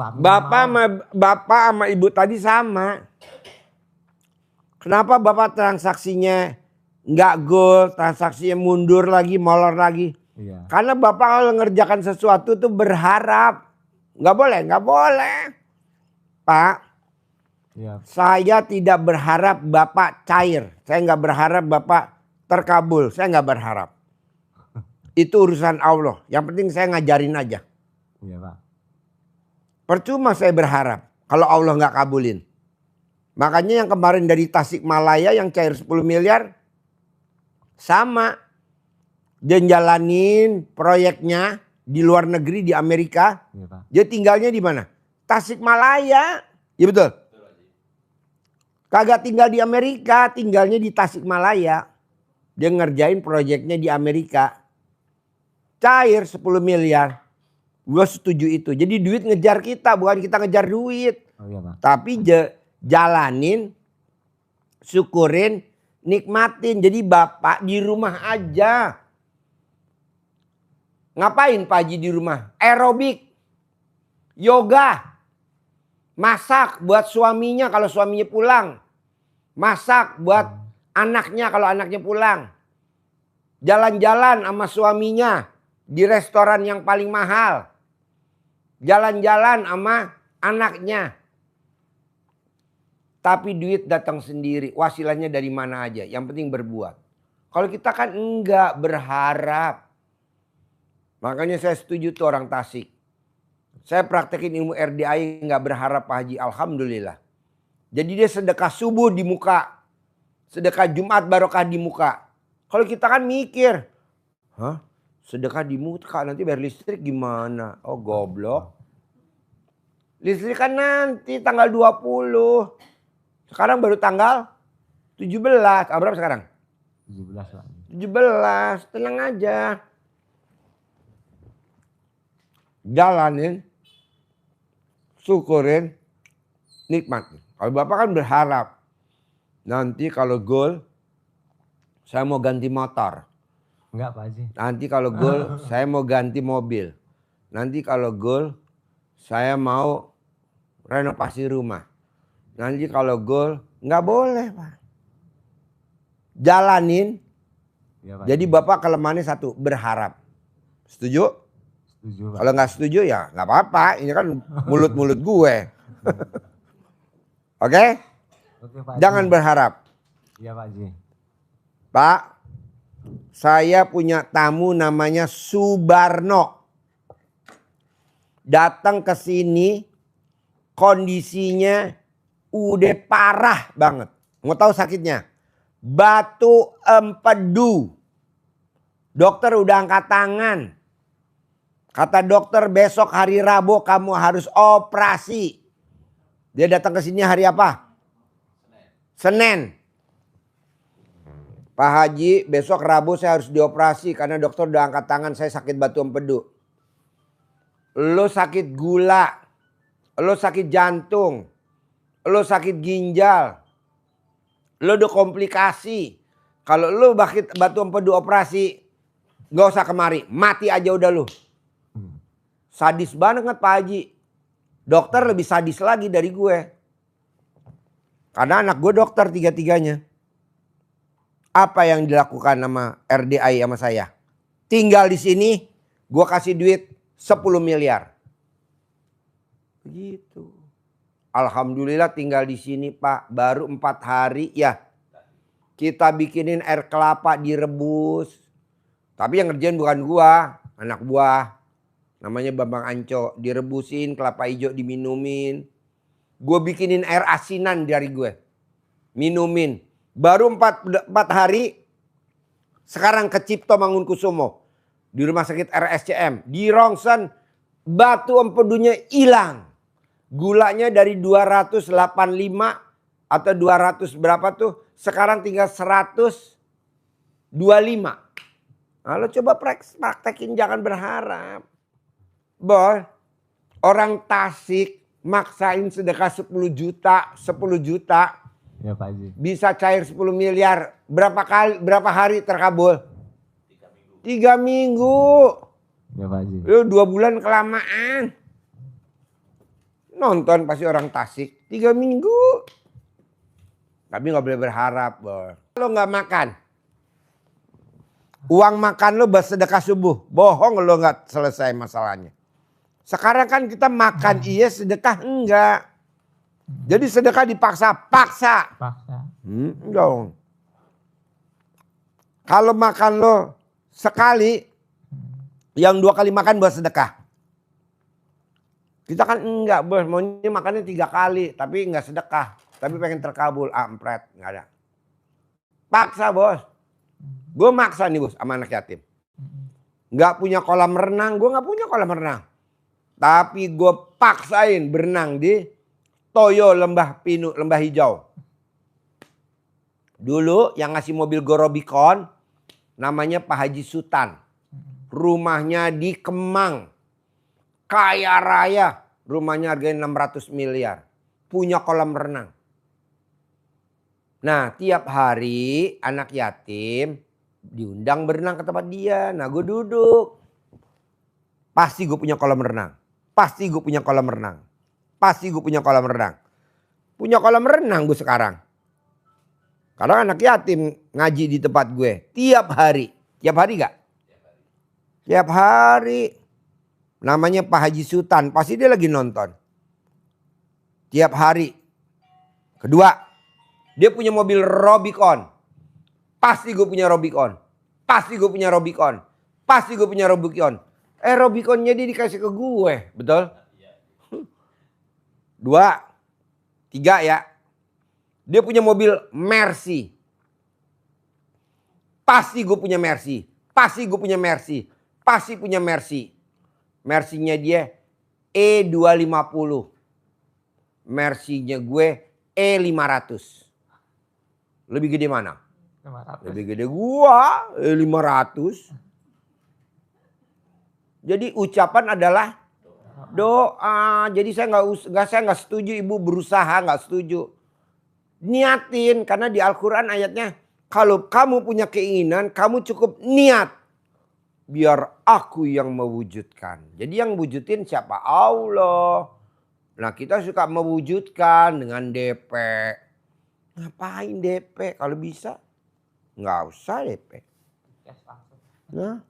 suami Bapak sama ibu tadi sama. Kenapa bapak transaksinya nggak goal, transaksinya mundur lagi, molor lagi? Iya. Karena bapak kalau ngerjakan sesuatu tuh berharap. Nggak boleh. Pak, Iya. saya tidak berharap bapak cair. Saya nggak berharap bapak terkabul. Saya nggak berharap. Itu urusan Allah. Yang penting saya ngajarin aja. Iya Pak. Percuma saya berharap kalau Allah nggak kabulin. Makanya yang kemarin dari Tasikmalaya yang cair 10 miliar sama. Dia jalanin proyeknya di luar negeri di Amerika. Iya Pak. Dia tinggalnya di mana? Tasikmalaya. Iya betul. Kagak tinggal di Amerika, tinggalnya di Tasikmalaya. Dia ngerjain proyeknya di Amerika. Cair 10 miliar. Gue setuju itu. Jadi duit ngejar kita, bukan kita ngejar duit. Oh iya Pak. Tapi jalanin, syukurin, nikmatin. Jadi bapak di rumah aja. Ngapain Pak Haji di rumah? Aerobik, yoga, masak buat suaminya kalau suaminya pulang. Masak buat anaknya kalau anaknya pulang. Jalan-jalan sama suaminya di restoran yang paling mahal. Jalan-jalan sama anaknya. Tapi duit datang sendiri. Wasilahnya dari mana aja. Yang penting berbuat. Kalau kita kan enggak berharap. Makanya saya setuju tuh orang Tasik. Saya praktekin ilmu RDI nggak berharap Pak Haji. Alhamdulillah. Jadi dia sedekah subuh di muka. Sedekah Jumat barokah di muka. Kalau kita kan mikir. Hah? Sedekah di muka nanti bayar listrik gimana? Oh goblok. Listrik kan nanti tanggal 20. Sekarang baru tanggal 17. Berapa sekarang? 17 Pak. 17. Tenang aja. Jalanin, syukurin, nikmatin. Kalau bapak kan berharap nanti kalau goal saya mau ganti motor. Enggak Pak Haji. Nanti kalau goal saya mau ganti mobil. Nanti kalau goal saya mau renovasi rumah. Nanti kalau goal nggak boleh Pak. Jalanin. Ya, Pak. Jadi bapak kelemahannya satu, berharap. Setuju? Setuju Pak. Kalau nggak setuju ya nggak apa-apa. Ini kan mulut-mulut gue. Oke? Oke Pak. Jangan berharap. Iya Pak Haji. Pak, saya punya tamu namanya Subarno. Datang ke sini kondisinya udah parah banget. Mau tahu sakitnya? Batu empedu. Dokter udah angkat tangan. Kata dokter besok hari Rabu kamu harus operasi. Dia datang ke sini hari apa? Senin. Pak Haji besok Rabu saya harus dioperasi karena dokter udah angkat tangan saya sakit batu empedu. Lo sakit gula. Lo sakit jantung. Lo sakit ginjal. Lo udah komplikasi. Kalau lo batu empedu operasi gak usah kemari. Mati aja udah lo. Sadis banget Pak Haji. Dokter lebih sadis lagi dari gue. Karena anak gue dokter tiga-tiganya. Apa yang dilakukan sama RDI sama saya? Tinggal di sini, gue kasih duit 10 miliar. Begitu. Alhamdulillah tinggal di sini Pak. Baru 4 hari ya. Kita bikinin air kelapa direbus. Tapi yang ngerjain bukan gua, anak buah. Namanya Bambang Anco. Direbusin, kelapa hijau diminumin. Gue bikinin air asinan dari gue. Minumin. Baru 4 hari. Sekarang ke Cipto Mangunkusumo. Di rumah sakit RSCM. Di rongsen. Batu empedunya hilang. Gulanya dari 285 atau 200 berapa tuh. Sekarang tinggal 125. Nah, lo coba praktekin jangan berharap. Bos, orang Tasik maksain sedekah 10 juta, 10 juta. Ya Pak Haji. Bisa cair 10 miliar. Berapa hari terkabul? 3 minggu. Ya Pak Haji. Lu 2 bulan kelamaan. Nonton pasti orang Tasik 3 minggu. Tapi nggak boleh berharap, bos. Lo nggak makan, uang makan lo buat sedekah subuh, bohong lo nggak selesai masalahnya. Sekarang kan kita makan iya, sedekah enggak. Jadi sedekah dipaksa. Dong. Kalau makan lo sekali, yang 2 kali makan buat sedekah. Kita kan enggak, bos. Maunya makannya 3 kali, tapi enggak sedekah. Tapi pengen terkabul, ampret, enggak ada. Paksa, bos. Gue maksa nih, bos, sama anak yatim. Enggak punya kolam renang, gue enggak punya kolam renang. Tapi gue paksain berenang di Toyo Lembah Pinu, Lembah Hijau. Dulu yang ngasih mobil Gorobikon namanya Pak Haji Sultan. Rumahnya di Kemang. Kaya raya. Rumahnya harganya 600 miliar. Punya kolam renang. Nah, tiap hari anak yatim diundang berenang ke tempat dia. Nah, gue duduk. Pasti gue punya kolam renang. Pasti gue punya kolam renang. Pasti gue punya kolam renang. Punya kolam renang gue sekarang. Karena anak yatim ngaji di tempat gue. Tiap hari. Tiap hari gak? Tiap hari. Namanya Pak Haji Sultan. Pasti dia lagi nonton. Tiap hari. Kedua. Dia punya mobil Robicon. Pasti gue punya Robicon. Pasti gue punya Robicon. Pasti gue punya Robicon. Robiconnya dia dikasih ke gue. Betul? 2. 3 ya. Dia punya mobil Mercy. Pasti gue punya Mercy. Pasti gue punya Mercy. Pasti punya Mercy. Mercy-nya dia E250. Mercy-nya gue E500. Lebih gede mana? 500. Lebih gede gua, 500. Jadi ucapan adalah doa. Jadi saya nggak setuju ibu berusaha, nggak setuju. Niatin, karena di Al-Quran ayatnya, kalau kamu punya keinginan, kamu cukup niat. Biar aku yang mewujudkan. Jadi yang wujudin siapa? Allah. Nah, kita suka mewujudkan dengan DP. Ngapain DP kalau bisa? Nggak usah DP. Nah,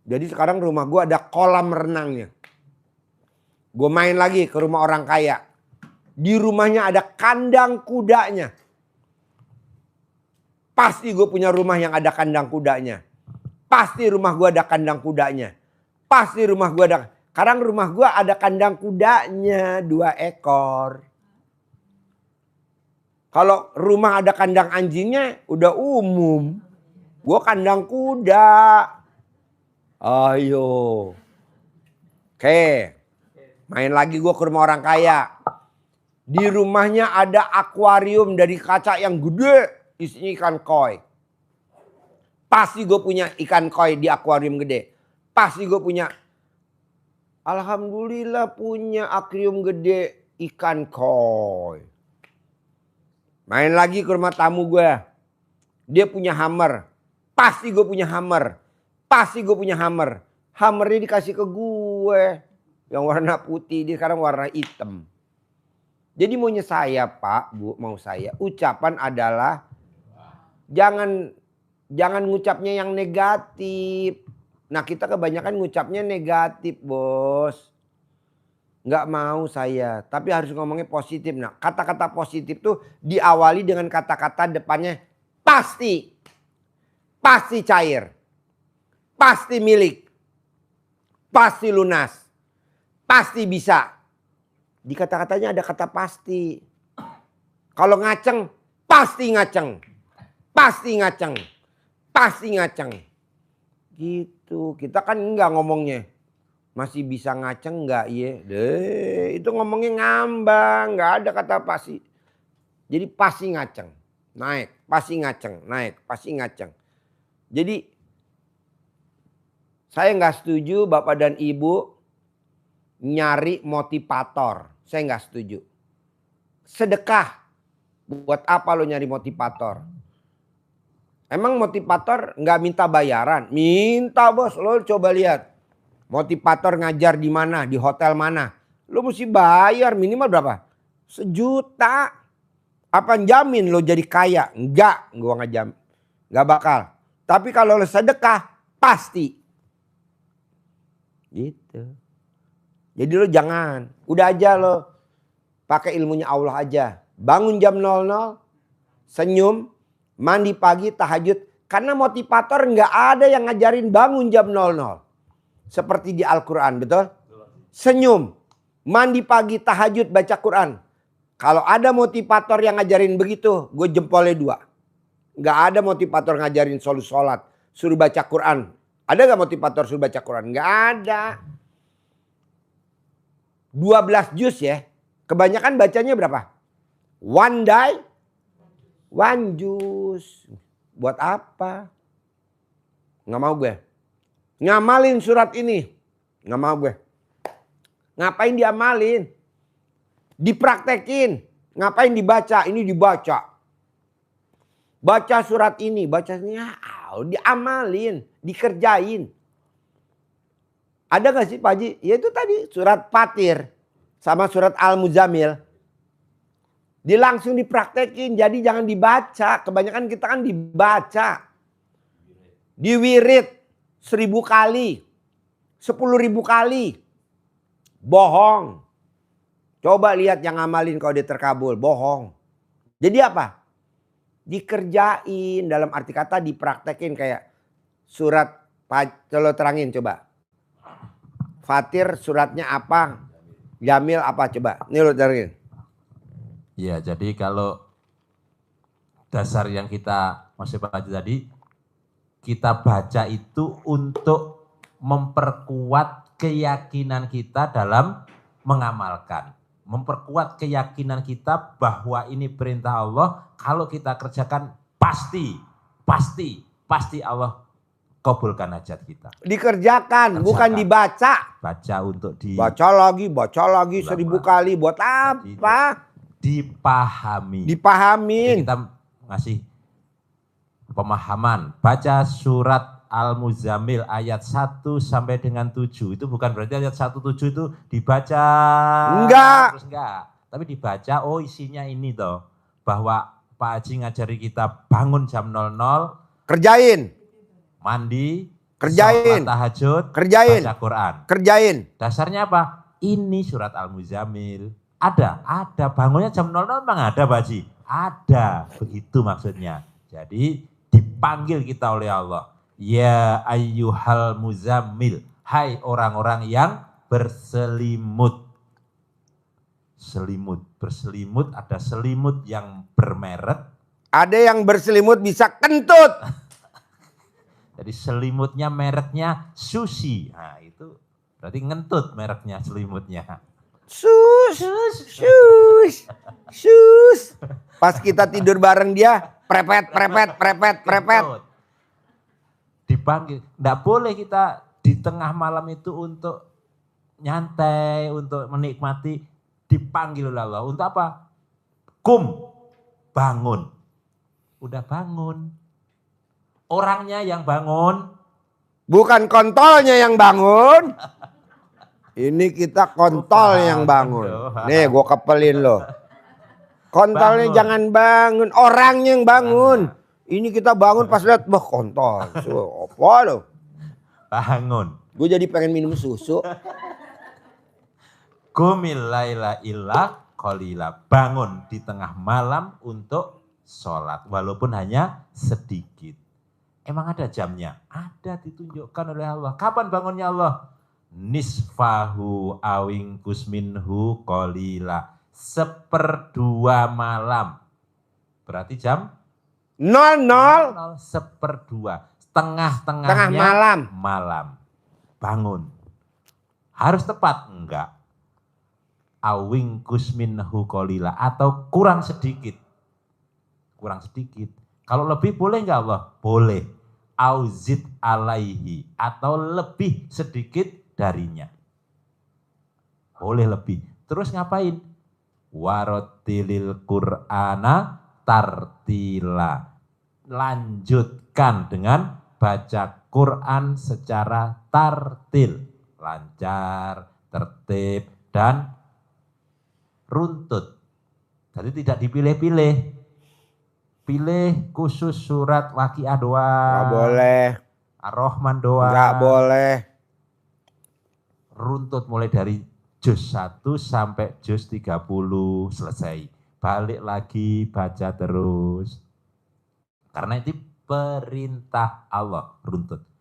jadi sekarang rumah gue ada kolam renangnya. Gue main lagi ke rumah orang kaya. Di rumahnya ada kandang kudanya. Pasti gue punya rumah yang ada kandang kudanya. Pasti rumah gue ada kandang kudanya. Pasti rumah gue ada. Sekarang rumah gue ada kandang kudanya 2 ekor. Kalau rumah ada kandang anjingnya udah umum. Gue kandang kuda. Ayo. Oke. Main lagi gue ke rumah orang kaya. Di rumahnya ada akuarium dari kaca yang gede. Isinya ikan koi. Pasti gue punya ikan koi di akuarium gede. Pasti gue punya. Alhamdulillah punya akuarium gede ikan koi. Main lagi ke rumah tamu gue. Dia punya hammer. Pasti gue punya hammer. Pasti gue punya hammer. Hammernya dikasih ke gue. Yang warna putih, dia sekarang warna hitam. Jadi maunya saya, Pak, Bu, mau saya. Ucapan adalah jangan ngucapnya yang negatif. Nah, kita kebanyakan ngucapnya negatif, bos. Nggak mau saya, tapi harus ngomongnya positif. Nah, kata-kata positif tuh diawali dengan kata-kata depannya pasti. Pasti cair. Pasti milik. Pasti lunas. Pasti bisa. Di kata-katanya ada kata pasti. Kalau ngaceng, pasti ngaceng. Pasti ngaceng. Pasti ngaceng. Gitu. Kita kan enggak ngomongnya. Masih bisa ngaceng enggak ya? Itu ngomongnya ngambang. Enggak ada kata pasti. Jadi pasti ngaceng. Naik. Pasti ngaceng. Naik. Pasti ngaceng. Jadi saya enggak setuju Bapak dan Ibu nyari motivator. Saya enggak setuju. Sedekah. Buat apa lo nyari motivator? Emang motivator enggak minta bayaran? Minta, bos. Lo coba lihat. Motivator ngajar di mana? Di hotel mana? Lo mesti bayar minimal berapa? 1 juta. Apa jamin lo jadi kaya? Enggak, gua nggak jamin. Enggak bakal. Tapi kalau lo sedekah, pasti. Gitu. Jadi lo jangan. Udah aja lo pakai ilmunya Allah aja. Bangun jam 00, senyum, mandi pagi, tahajud. Karena motivator nggak ada yang ngajarin bangun jam 00. Seperti di Al-Quran, betul? Senyum, mandi pagi, tahajud, baca Quran. Kalau ada motivator yang ngajarin begitu, gue jempolnya 2. Nggak ada motivator ngajarin sholat, suruh baca Quran. Ada nggak motivator suruh baca Quran? Nggak ada. 12 juz ya. Kebanyakan bacanya berapa? One day, one juz. Buat apa? Nggak mau gue. Ngamalin surat ini. Nggak mau gue. Ngapain diamalin? Dipraktekin. Ngapain dibaca? Ini dibaca. Baca surat ini. Bacanya diamalin. Dikerjain. Ada gak sih Pak Haji? Ya itu tadi surat Fatir. Sama surat Al-Muzammil. Dia langsung dipraktekin. Jadi jangan dibaca. Kebanyakan kita kan dibaca. Diwirid 1000 kali. 10.000 kali. Bohong. Coba lihat yang ngamalin kalau dia terkabul. Bohong. Jadi apa? Dikerjain. Dalam arti kata dipraktekin kayak surat. Coba terangin coba. Fatir suratnya apa? Jamil apa coba? Ini lo terangin. Ya, jadi kalau dasar yang kita masih baca tadi, kita baca itu untuk memperkuat keyakinan kita dalam mengamalkan. Memperkuat keyakinan kita bahwa ini perintah Allah, kalau kita kerjakan pasti Allah kabulkan hajat kita. Dikerjakan, bukan dibaca. Baca untuk Baca lagi 1000 kali. Buat apa? Dipahami. Dipahamin. Jadi kita ngasih pemahaman. Baca surat Al-Muzammil ayat 1 sampai dengan 7. Itu bukan berarti ayat 1-7 itu dibaca. Enggak. Terus enggak. Tapi dibaca, oh isinya ini toh. Bahwa Pak Haji ngajari kita bangun jam 00. Kerjain. Mandi. Kerjain. Sholat tahajud. Kerjain. Baca Quran. Kerjain. Dasarnya apa? Ini surat Al-Muzammil. Ada. Bangunnya jam 00 memang ada Pak Haji? Ada. Begitu maksudnya. Jadi dipanggil kita oleh Allah. Ya ayyuhal muzammil. Hai orang-orang yang berselimut. Berselimut, ada selimut yang bermerek. Ada yang berselimut bisa kentut. Jadi selimutnya mereknya Susi. Nah itu berarti ngentut mereknya selimutnya. Sus. Pas kita tidur bareng dia, prepet. Dipanggil. Nggak boleh kita di tengah malam itu untuk nyantai, untuk menikmati. Dipanggil oleh Allah. Untuk apa? Bangun. Udah bangun. Orangnya yang bangun. Bukan kontolnya yang bangun. Ini kita kontol yang bangun. Nih gue kepelin lo. Kontolnya jangan bangun. Orangnya yang bangun. Ini kita bangun pas lihat, wah kontol. Apa lo? Bangun. Gue jadi pengen minum susu. Qumil laila illa qalila. Bangun di tengah malam untuk sholat. Walaupun hanya sedikit. Emang ada jamnya? Ada, ditunjukkan oleh Allah. Kapan bangunnya Allah? Nisfahu awingkus minhu qalila. 1/2 malam. Berarti jam? 00. 1/2. Tengah malam. Bangun. Harus tepat? Enggak. Awingkus minhu qalila. Atau kurang sedikit. Kalau lebih boleh enggak Allah? Boleh. Auzid alaihi. Atau lebih sedikit darinya. Boleh lebih. Terus ngapain? Warotilil Qur'ana tartila. Lanjutkan dengan baca Quran secara tartil. Lancar, tertib, dan runtut. Jadi tidak dipilih-pilih. Pilih khusus surat Waqiah doang. Nggak boleh. Ar-Rahman doang. Nggak boleh. Runtut mulai dari juz 1 sampai juz 30 selesai. Balik lagi baca terus. Karena itu perintah Allah runtut.